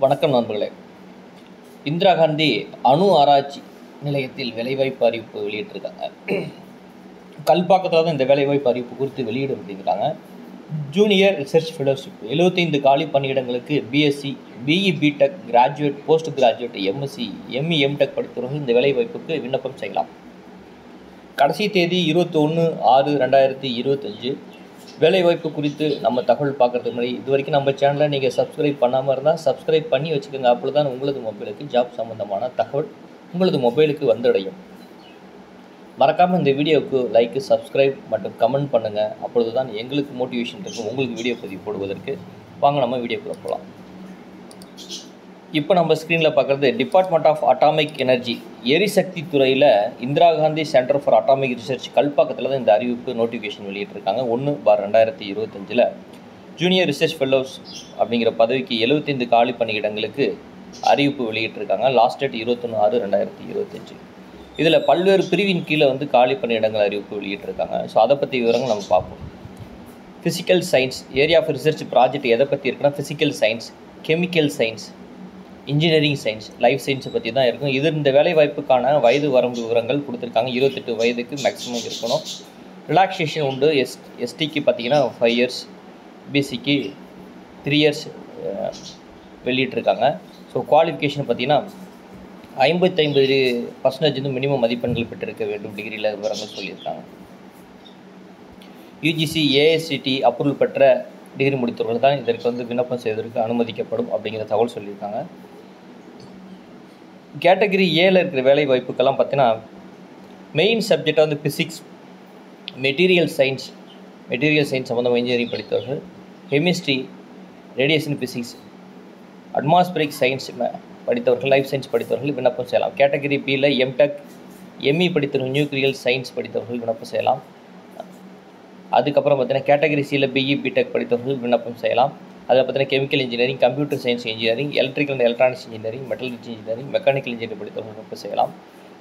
வணக்கம் நண்பர்களே. இந்திரா காந்தி அணு ஆராய்ச்சி நிலையத்தில் வேலைவாய்ப்பு அறிவிப்பு வெளியிட்டிருக்காங்க. கல்பாக்கத்தில் தான் இந்த வேலைவாய்ப்பு அறிவிப்பு குறித்து வெளியிட அப்படிங்கிறாங்க. ஜூனியர் ரிசர்ச் ஃபெலோஷிப் 75 காலி பணியிடங்களுக்கு BSc, BE, BTech, graduate, post graduate, MSc, ME, MTech படித்தவர்கள் இந்த வேலைவாய்ப்புக்கு விண்ணப்பம் செய்யலாம். கடைசி தேதி 21/6/2025. வேலைவாய்ப்பு குறித்து நம்ம தகவல் பார்க்குறதுக்கு முன்னாடி இது வரைக்கும் நம்ம சேனலை நீங்கள் சப்ஸ்கிரைப் பண்ணாமல் இருந்தால் சப்ஸ்கிரைப் பண்ணி வச்சுக்கோங்க. அப்பொழுது தான் உங்களது மொபைலுக்கு ஜாப் சம்மந்தமான தகவல் உங்களது மொபைலுக்கு வந்தடையும். மறக்காமல் இந்த வீடியோவுக்கு லைக்கு, சப்ஸ்கிரைப் மற்றும் கமெண்ட் பண்ணுங்கள். அப்பொழுது தான் எங்களுக்கு மோட்டிவேஷன் இருக்கும் உங்களுக்கு வீடியோ பதிவு போடுவதற்கு. வாங்க நம்ம வீடியோக்குள்ளே போகலாம். இப்போ நம்ம ஸ்க்ரீனில் பார்க்குறது டிபார்ட்மெண்ட் ஆஃப் அட்டாமிக் எனர்ஜி எரிசக்தி துறையில் Indira Gandhi centre for atomic research கல்பாக்கத்தில் தான் இந்த அறிவிப்பு நோட்டிஃபிகேஷன் வெளியிட்டிருக்காங்க. 1/2025 ஜூனியர் ரிசர்ச் ஃபெல்லோஸ் அப்படிங்கிற பதவிக்கு 75 காலி பணியிடங்களுக்கு அறிவிப்பு வெளியிட்டிருக்காங்க. Last date 21/6/2025. இதில் பல்வேறு பிரிவின் கீழே காலி பணியிடங்கள் அறிவிப்பு வெளியிட்டிருக்காங்க. ஸோ அதை பற்றி விவரங்கள் நம்ம பார்ப்போம். Physical science area of research project எதை பற்றி இருக்குன்னா physical science, chemical science, engineering science, life சயின்ஸை பற்றி தான் இருக்கும். இந்த வேலை வாய்ப்புக்கான வயது வரம்பு விவரங்கள் கொடுத்துருக்காங்க. 28 வயதுக்கு மேக்ஸிமம் இருக்கணும். ரிலாக்ஸேஷன் உண்டு. எஸ்டிக்கு பார்த்தீங்கன்னா 5 இயர்ஸ், பிசிக்கு 3 இயர்ஸ் வெளியிட்டிருக்காங்க. ஸோ குவாலிஃபிகேஷன் பார்த்தீங்கன்னா 55% மினிமம் மதிப்பெண்கள் பெற்றிருக்க வேண்டும் டிகிரியில் விவரங்கள் சொல்லியிருக்காங்க. யூஜிசி, ஏஐசிடி அப்ரூவல் பெற்ற டிகிரி முடித்தவர்கள் தான் இதற்கு விண்ணப்பம் செய்வதற்கு அனுமதிக்கப்படும் அப்படிங்கிற தகவல் சொல்லியிருக்காங்க. கேட்டகரி ஏல இருக்கிற வேலை வாய்ப்புக்கெல்லாம் பார்த்தீங்கன்னா மெயின் சப்ஜெக்டாக ஃபிசிக்ஸ், மெட்டீரியல் சயின்ஸ் சம்மந்தமாக இன்ஜினியரிங் படித்தவர்கள், chemistry, radiation physics, atmospheric science படித்தவர்கள், லைஃப் சயின்ஸ் படித்தவர்கள் விண்ணப்பம் செய்யலாம். கேட்டகரி பியில் எம்டெக், எம்இ படித்தவர்கள், நியூக்ளியர் சயின்ஸ் படித்தவர்கள் விண்ணப்பம் செய்யலாம். அதுக்கப்புறம் பார்த்தீங்கன்னா கேட்டகரி சியில் பிஇ, பிடெக் படித்தவர்கள் விண்ணப்பம் செய்யலாம். அதில் பார்த்தீங்கன்னா chemical engineering, computer science engineering, electrical and electronics engineering, metallurgy engineering, mechanical engineering படித்தவர்கள் விண்ணப்பம் செய்யலாம்.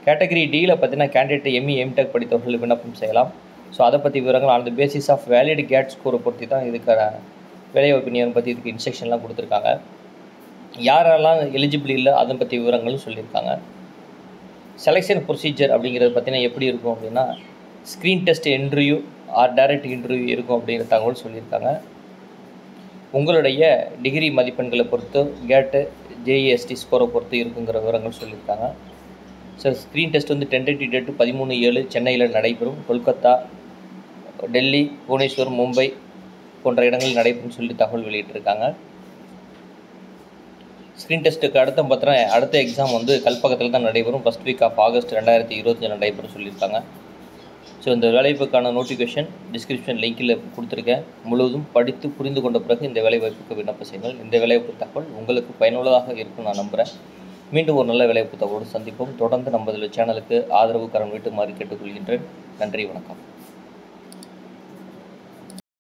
கேட்டகரி டியில் பார்த்தீங்கன்னா கேண்டிடேட் எம்இ, எம்டெக் படித்தவர்கள் விண்ணப்பம் செய்யலாம். ஸோ அதை பற்றி விவரங்கள் on the basis of valid GATE ஸ்கோரை பொறுத்து தான் இதுக்கான வேலைவாய்ப்பு நியமனம் பற்றி இதுக்கு இன்ஸ்ட்ரக்ஷன்லாம் கொடுத்துருக்காங்க. யாரெல்லாம் எலிஜிபிள் இல்லை அதை பற்றி விவரங்களும் சொல்லியிருக்காங்க. செலெக்ஷன் ப்ரொசீஜர் அப்படிங்கிறது பார்த்தீங்கன்னா எப்படி இருக்கும் அப்படின்னா screen test interview R direct interview இருக்கும் அப்படிங்கிற தகவல் சொல்லியிருக்காங்க. உங்களுடைய டிகிரி மதிப்பெண்களை பொறுத்து கேட்டு, ஜேஇஎஸ்டி ஸ்கோரை பொறுத்து இருக்குங்கிற விவரங்கள் சொல்லியிருக்காங்க. So screen test tentative date 13/7 சென்னையில் நடைபெறும். கொல்கத்தா, டெல்லி, புவனேஸ்வர், மும்பை போன்ற இடங்களில் நடைபெறும் சொல்லி தகவல் வெளியிட்டிருக்காங்க. ஸ்க்ரீன் டெஸ்ட்டுக்கு அடுத்த எக்ஸாம் கல்பக்கத்தில் தான் நடைபெறும். ஃபஸ்ட் வீக் ஆஃப் ஆகஸ்ட் 2025 நடைபெறும் சொல்லியிருக்காங்க. ஸோ இந்த வேலைவாய்ப்புக்கான நோட்டிஃபிகேஷன் டிஸ்கிரிப்ஷன் லிங்கில் கொடுத்துருக்கேன். முழுவதும் படித்து புரிந்து கொண்ட பிறகு இந்த வேலைவாய்ப்புக்கு விண்ணப்பம் செய்யுங்கள். இந்த வேலைவாய்ப்பு தகவல் உங்களுக்கு பயனுள்ளதாக இருக்கும் நான் நம்புகிறேன். மீண்டும் ஒரு நல்ல வேலைவாய்ப்பு தகவலோடு சந்திப்போம். தொடர்ந்து நமது சேனலுக்கு ஆதரவு கரம் நீட்டுமாறு கேட்டுக்கொள்கின்றேன். நன்றி, வணக்கம்.